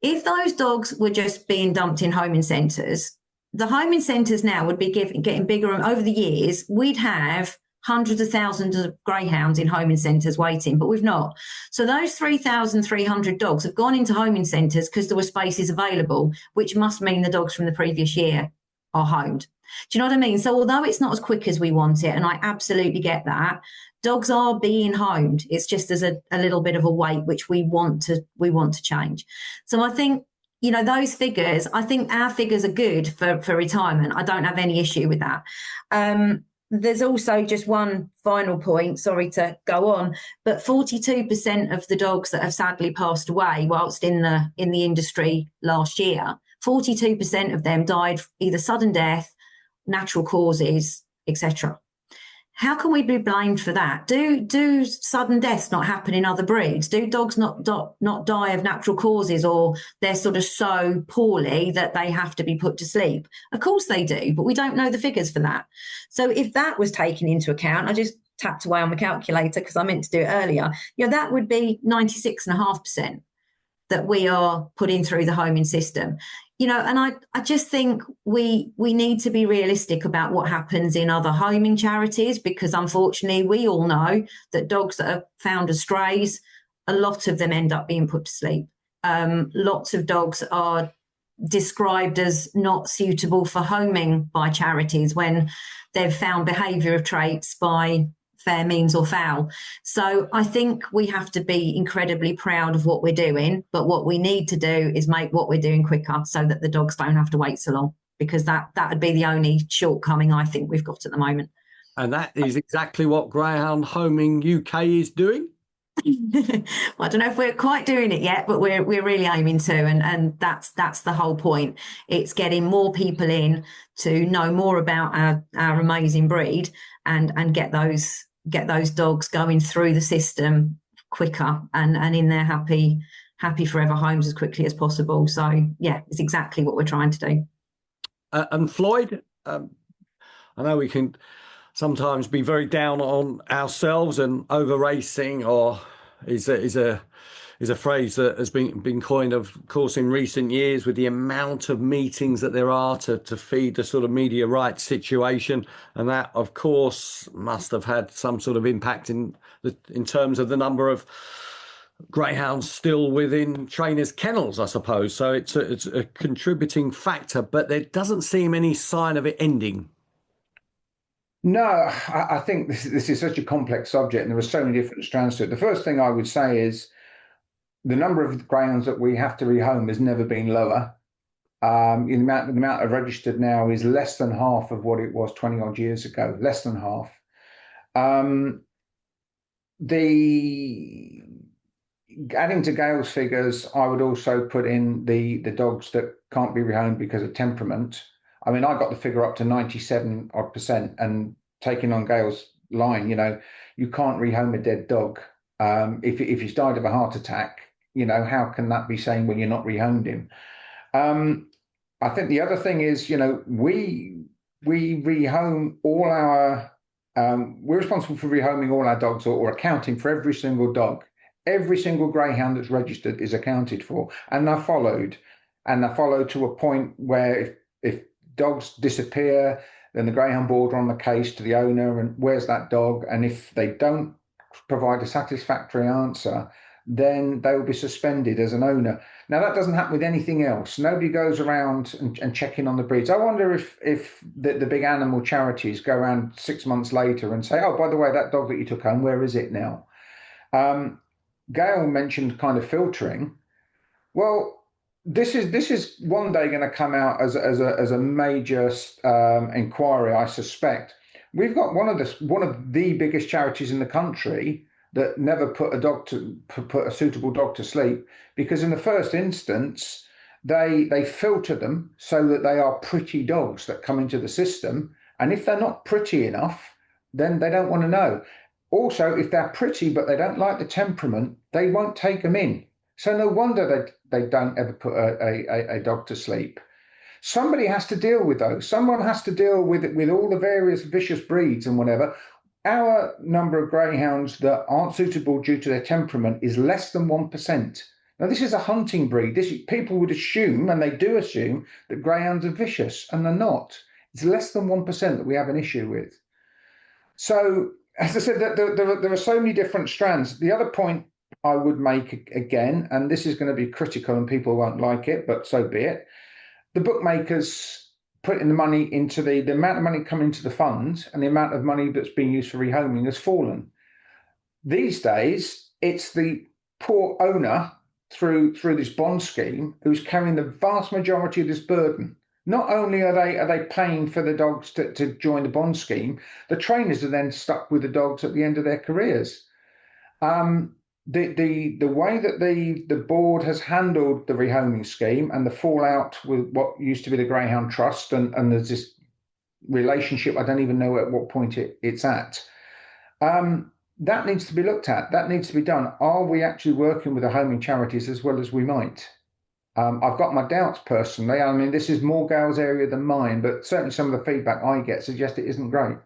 If those dogs were just being dumped in homing centres, the homing centres now would be getting bigger. And over the years, we'd have hundreds of thousands of greyhounds in homing centres waiting, but we've not. So those 3,300 dogs have gone into homing centres because there were spaces available, which must mean the dogs from the previous year are homed. Do you know what I mean? So although it's not as quick as we want it, and I absolutely get that, dogs are being homed. It's just there's a little bit of a wait, which we want to change. So I think, those figures, I think our figures are good for retirement. I don't have any issue with that. There's also just one final point, sorry to go on, but 42% of the dogs that have sadly passed away whilst in the industry last year, 42% of them died either sudden death, natural causes, etc. how can we be blamed for that? Do sudden deaths not happen in other breeds? Do dogs not die of natural causes, or they're sort of so poorly that they have to be put to sleep? Of course they do, but we don't know the figures for that. So if that was taken into account, I just tapped away on my calculator because I meant to do it earlier. That would be 96.5% that we are putting through the homing system. And I just think we need to be realistic about what happens in other homing charities, because unfortunately we all know that dogs that are found as strays, a lot of them end up being put to sleep. Lots of dogs are described as not suitable for homing by charities when they've found behaviour traits by fair means or foul. So I think we have to be incredibly proud of what we're doing, but what we need to do is make what we're doing quicker so that the dogs don't have to wait so long, because that would be the only shortcoming I think we've got at the moment. And that is exactly what Greyhound Homing UK is doing. Well, I don't know if we're quite doing it yet, but we're really aiming to, and that's the whole point. It's getting more people in to know more about our amazing breed and get those dogs going through the system quicker and in their happy forever homes as quickly as possible. So yeah, it's exactly what we're trying to do. And Floyd, I know we can sometimes be very down on ourselves, and over racing or is a phrase that has been coined, of course, in recent years, with the amount of meetings that there are to feed the sort of media rights situation, and that of course must have had some sort of impact in terms of the number of greyhounds still within trainers' kennels, I suppose. So it's a contributing factor, but there doesn't seem any sign of it ending. No, I think this is such a complex subject, and there are so many different strands to it. The first thing I would say is the number of greyhounds that we have to rehome has never been lower. The amount of registered now is less than half of what it was 20 odd years ago, less than half. Adding to Gail's figures, I would also put in the dogs that can't be rehomed because of temperament. I mean, I got the figure up to 97 odd %, and taking on Gail's line, you can't rehome a dead dog. If he's died of a heart attack, how can that be saying when you're not rehomed him? I think the other thing is, we rehome all our, we're responsible for rehoming all our dogs, or accounting for every single dog. Every single greyhound that's registered is accounted for, and they're followed. And they're followed to a point where if dogs disappear, then the greyhound board are on the case to the owner and where's that dog? And if they don't provide a satisfactory answer, then they will be suspended as an owner. Now, that doesn't happen with anything else. Nobody goes around and checking on the breeds. I wonder if the big animal charities go around 6 months later and say, oh, by the way, that dog that you took home, where is it now? Gail mentioned kind of filtering. Well, this is one day going to come out as a major inquiry, I suspect. We've got one of the biggest charities in the country that never put a suitable dog to sleep, because in the first instance they filter them so that they are pretty dogs that come into the system, and if they're not pretty enough, then they don't want to know. Also, if they're pretty but they don't like the temperament, they won't take them in. So no wonder they don't ever put a dog to sleep. Somebody has to deal with those. Someone has to deal with all the various vicious breeds and whatever. Our number of greyhounds that aren't suitable due to their temperament is less than 1%. Now, this is a hunting breed. People would assume, and they do assume, that greyhounds are vicious, and they're not. It's less than 1% that we have an issue with. So, as I said, there are so many different strands. The other point I would make again, and this is going to be critical and people won't like it, but so be it. The bookmakers putting the money into the amount of money coming into the fund and the amount of money that's being used for rehoming has fallen. These days, it's the poor owner through this bond scheme who's carrying the vast majority of this burden. Not only are they paying for the dogs to join the bond scheme, the trainers are then stuck with the dogs at the end of their careers. The way that the board has handled the rehoming scheme and the fallout with what used to be the Greyhound Trust, and there's this relationship. I don't even know at what point it's at. That needs to be looked at. That needs to be done. Are we actually working with the homing charities as well as we might? I've got my doubts personally. I mean, this is more Gail's area than mine, but certainly some of the feedback I get suggests it isn't great.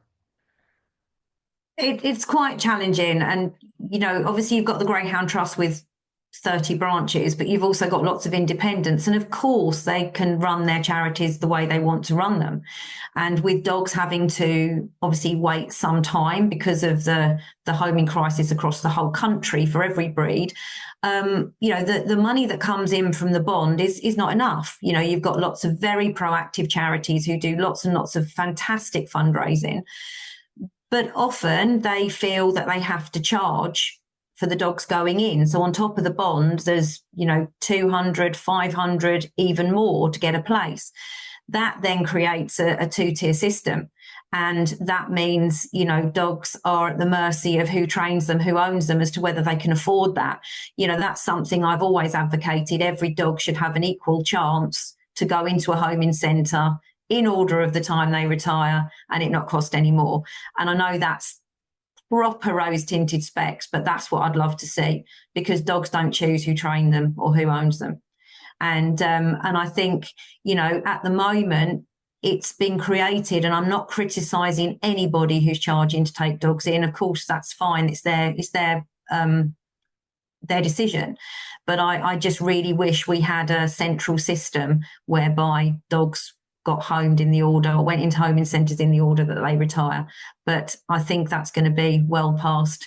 It's quite challenging. And, obviously you've got the Greyhound Trust with 30 branches, but you've also got lots of independents. And of course, they can run their charities the way they want to run them. And with dogs having to obviously wait some time because of the homing crisis across the whole country for every breed, the money that comes in from the bond is not enough. You've got lots of very proactive charities who do lots and lots of fantastic fundraising, but often they feel that they have to charge for the dogs going in. So on top of the bond, there's, 200, 500, even more to get a place. That then creates a two-tier system. And that means, dogs are at the mercy of who trains them, who owns them, as to whether they can afford that. That's something I've always advocated. Every dog should have an equal chance to go into a homing centre in order of the time they retire and it not cost any more. And I know that's proper rose-tinted specs, but that's what I'd love to see, because dogs don't choose who train them or who owns them. And I think, at the moment it's been created, and I'm not criticising anybody who's charging to take dogs in. Of course, that's fine. It's their decision. But I just really wish we had a central system whereby dogs got homed in the order, or went into homing centres in the order that they retire. But I think that's going to be well past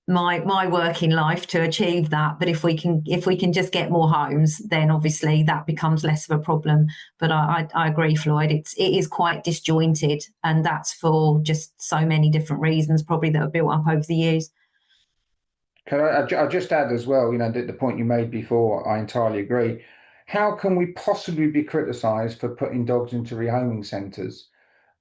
my working life to achieve that. But if we can just get more homes, then obviously that becomes less of a problem. But I agree, Floyd. It is quite disjointed, and that's for just so many different reasons, probably, that have built up over the years. Can I just add as well, the point you made before, I entirely agree. How can we possibly be criticised for putting dogs into rehoming centres?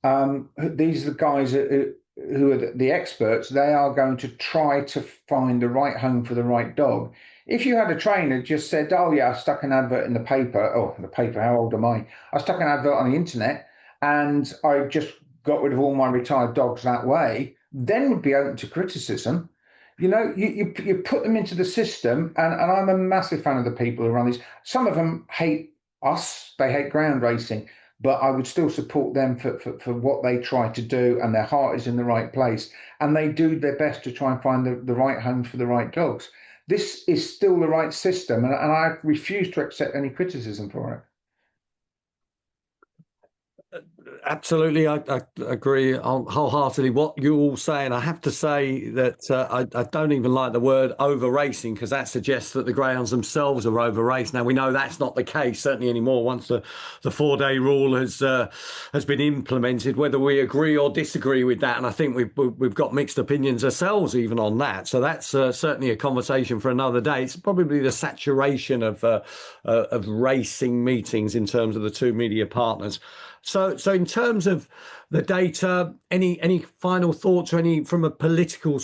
These are the guys who are the experts. They are going to try to find the right home for the right dog. If you had a trainer just said, oh yeah, I stuck an advert in the paper, how old am I? I stuck an advert on the internet and I just got rid of all my retired dogs that way, then would be open to criticism. You put them into the system, and I'm a massive fan of the people who run these. Some of them hate us, they hate ground racing, but I would still support them for what they try to do, and their heart is in the right place, and they do their best to try and find the right home for the right dogs. This is still the right system, and I refuse to accept any criticism for it. Absolutely, I agree wholeheartedly what you're all saying. I have to say that I don't even like the word over racing, because that suggests that the greyhounds themselves are over raced. Now we know that's not the case, certainly anymore, once the 4-day rule has been implemented, whether we agree or disagree with that. And I think we've got mixed opinions ourselves even on that. So that's certainly a conversation for another day. It's probably the saturation of racing meetings in terms of the two media partners. So in terms of the data, any final thoughts, or any from a political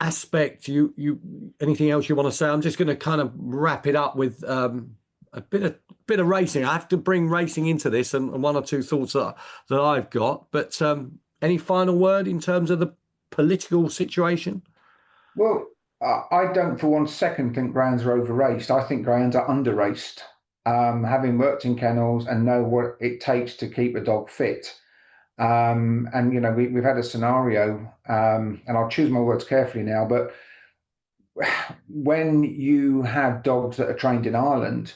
aspect, you anything else you want to say? I'm just going to kind of wrap it up with a bit of racing. I have to bring racing into this, and one or two thoughts that I've got. But any final word in terms of the political situation? Well, I don't for one second think greyhounds are over raced. I think greyhounds are under raced. Having worked in kennels and know what it takes to keep a dog fit. And, we've had a scenario, and I'll choose my words carefully now, but when you have dogs that are trained in Ireland,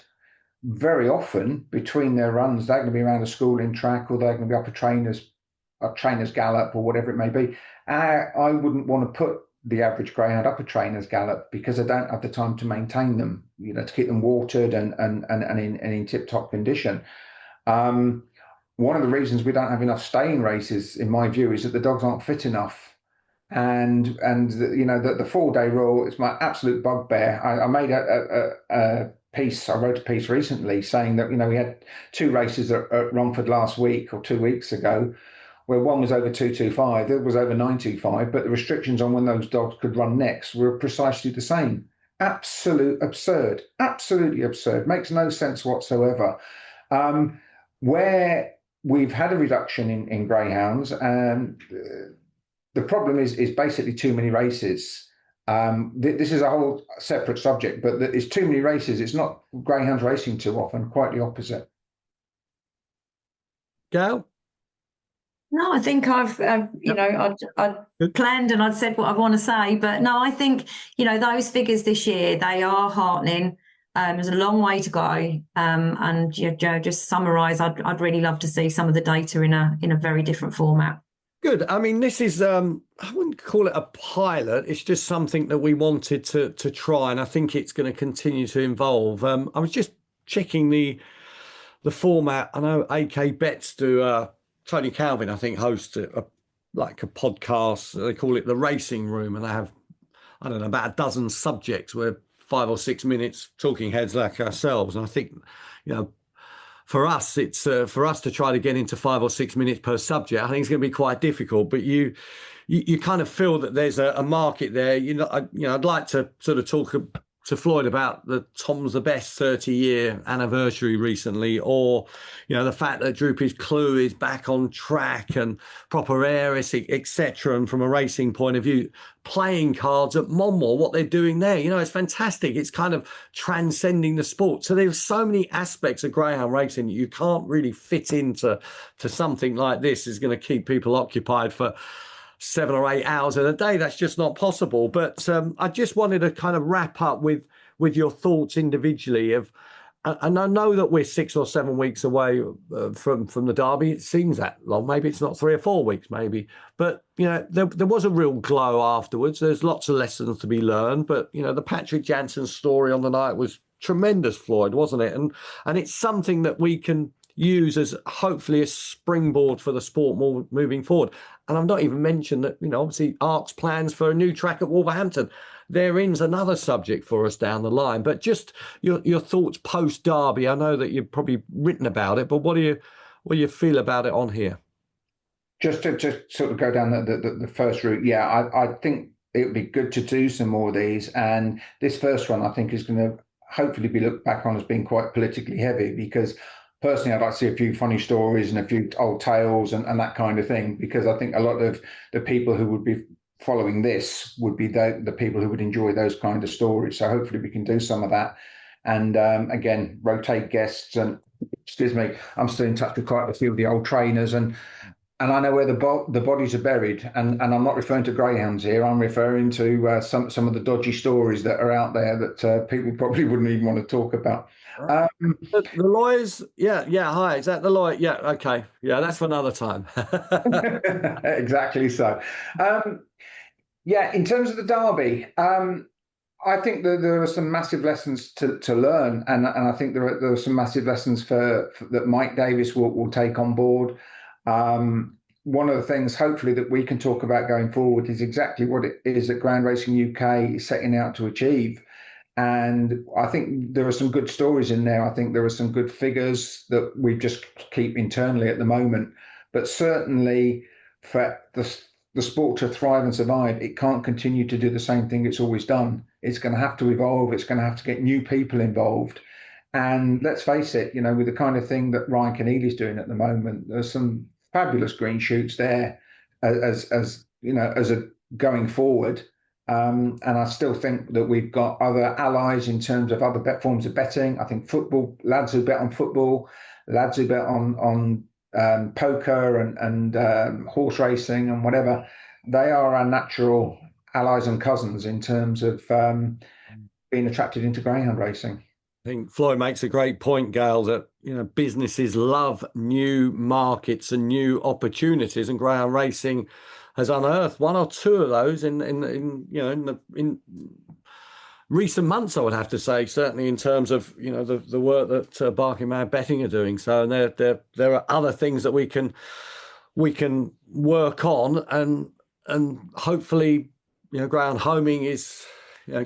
very often between their runs, they're going to be around a schooling track, or they're going to be up a trainer's gallop, or whatever it may be. I wouldn't want to put the average greyhound up a trainer's gallop, because I don't have the time to maintain them, to keep them watered and in tip-top condition. One of the reasons we don't have enough staying races, in my view, is that the dogs aren't fit enough. And the 4-day rule is my absolute bugbear. I made a piece, I wrote a piece recently saying that, we had 2 races at Romford last week or 2 weeks ago, where one was over 225, the other was over 925, but the restrictions on when those dogs could run next were precisely the same. Absolutely absurd. Makes no sense whatsoever. Where we've had a reduction in greyhounds, and the problem is basically too many races. This is a whole separate subject, but it's too many races. It's not greyhounds racing too often, quite the opposite. Gail? No, I think I've I'd planned and I'd said what I want to say, but no, I think, those figures this year, they are heartening. There's a long way to go. And Joe, just summarise, I'd really love to see some of the data in a very different format. Good. I mean, this is, I wouldn't call it a pilot. It's just something that we wanted to try, and I think it's going to continue to evolve. I was just checking the format. I know AK Bets do, Tony Calvin, I think, hosts a podcast. They call it the Racing Room, and they have, I don't know, about a dozen subjects where 5 or 6 minutes talking heads like ourselves. And I think, for us, it's for us to try to get into 5 or 6 minutes per subject, I think it's going to be quite difficult. But you kind of feel that there's a market there. I'd like to sort of talk to Floyd about the Tom's the Best 30-year anniversary recently, or the fact that Droopy's Clue is back on track, and Proper Heiress, etc. And from a racing point of view, playing cards at Monmore, what they're doing there, it's fantastic. It's kind of transcending the sport. So there's so many aspects of greyhound racing that you can't really fit into something like this is going to keep people occupied for 7 or 8 hours in a day. That's just not possible. But I just wanted to kind of wrap up with your thoughts individually and I know that we're 6 or 7 weeks away from the Derby. It seems that long. Maybe it's not 3 or 4 weeks, maybe. But, there was a real glow afterwards. There's lots of lessons to be learned. But, the Patrick Jansen story on the night was tremendous, Floyd, wasn't it? And it's something that we can use as hopefully a springboard for the sport moving forward. And I've not even mentioned that, obviously ARC's plans for a new track at Wolverhampton. Therein's another subject for us down the line. But just your thoughts post Derby. I know that you've probably written about it, but what do you feel about it on here? Just to sort of go down the first route, I think it would be good to do some more of these. And this first one, I think, is going to hopefully be looked back on as being quite politically heavy, because personally, I'd like to see a few funny stories and a few old tales and that kind of thing, because I think a lot of the people who would be following this would be the people who would enjoy those kind of stories. So hopefully we can do some of that. And again, rotate guests. And excuse me, I'm still in touch with quite a few of the old trainers, and I know where the bodies are buried. And I'm not referring to greyhounds here. I'm referring to some of the dodgy stories that are out there that people probably wouldn't even want to talk about. The lawyers, yeah. Hi, is that the lawyer? Yeah, okay, yeah, that's for another time. Exactly so. In terms of the Derby, I think that there are some massive lessons to learn, and I think there are some massive lessons for that Mike Davis will take on board. One of the things, hopefully, that we can talk about going forward is exactly what it is that Ground Racing UK is setting out to achieve. And I think there are some good stories in there. I think there are some good figures that we just keep internally at the moment. But certainly for the sport to thrive and survive, it can't continue to do the same thing it's always done. It's going to have to evolve. It's going to have to get new people involved. And let's face it, with the kind of thing that Ryan Keneally's doing at the moment, there's some fabulous green shoots there as a going forward. And I still think that we've got other allies in terms of other forms of betting. I think football, lads who bet on football, lads who bet on poker and horse racing and whatever, they are our natural allies and cousins in terms of being attracted into greyhound racing. I think Floyd makes a great point, Gail, that businesses love new markets and new opportunities, and greyhound racing has unearthed one or two of those in recent months, I would have to say, certainly in terms of the work that Barking Mad Betting are doing. So, and there are other things that we can work on, and hopefully greyhound homing is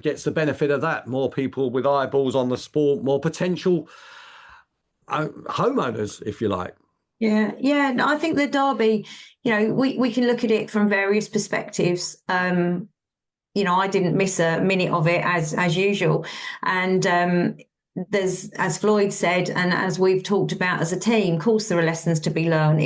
gets the benefit of that. More people with eyeballs on the sport, more potential homeowners, if you like. Yeah. No, I think the Derby, we can look at it from various perspectives. I didn't miss a minute of it as usual, and there's, as Floyd said, and as we've talked about as a team, of course there are lessons to be learned.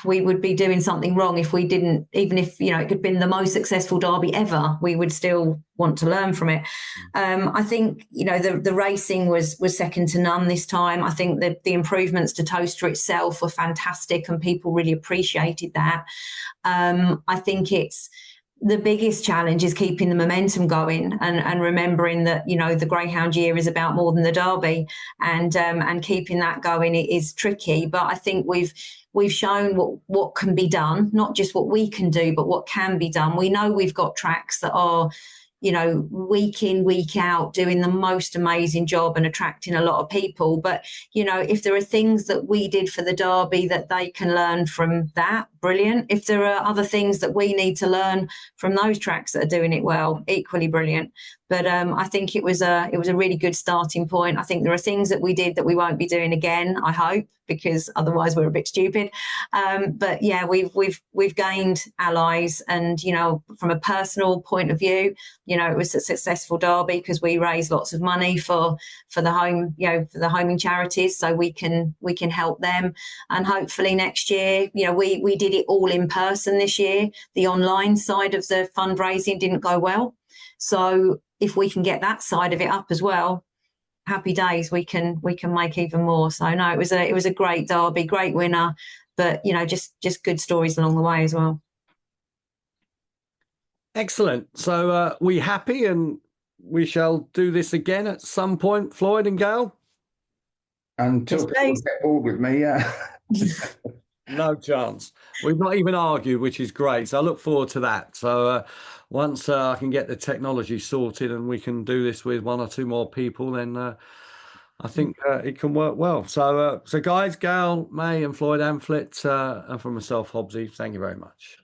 We would be doing something wrong if we didn't, even if, you know, it could have been the most successful derby ever, we would still want to learn from it. I think, you know, the racing was second to none this time. I think that the improvements to Toaster itself were fantastic and people really appreciated that. I think the biggest challenge is keeping the momentum going and remembering that, you know, the Greyhound year is about more than the Derby, and keeping that going is tricky. But I think we've shown what can be done, not just what we can do, but what can be done. We know we've got tracks that are, you know, week in, week out, doing the most amazing job and attracting a lot of people. But, you know, if there are things that we did for the Derby that they can learn from that, brilliant. If there are other things that we need to learn from those tracks that are doing it well, equally brilliant. But I think it was a really good starting point. I think there are things that we did that we won't be doing again, I hope, because otherwise we're a bit stupid. But yeah, we've gained allies, and, you know, from a personal point of view, you know, it was a successful derby because we raised lots of money for the home, you know, for the homing charities, so we can help them. And hopefully next year, you know, we did it all in person this year. The online side of the fundraising didn't go well, so if we can get that side of it up as well, happy days, we can make even more. So no, it was a great derby, great winner, but, you know, just good stories along the way as well. Excellent. So we happy, and we shall do this again at some point, Floyd and Gail? Until people get bored with me, yeah. No chance. We've not even argued, which is great. So I look forward to that. So once I can get the technology sorted and we can do this with one or two more people, then I think it can work well. So guys, Gail, May and Floyd Amphlett, and from myself, Hobbsy, thank you very much.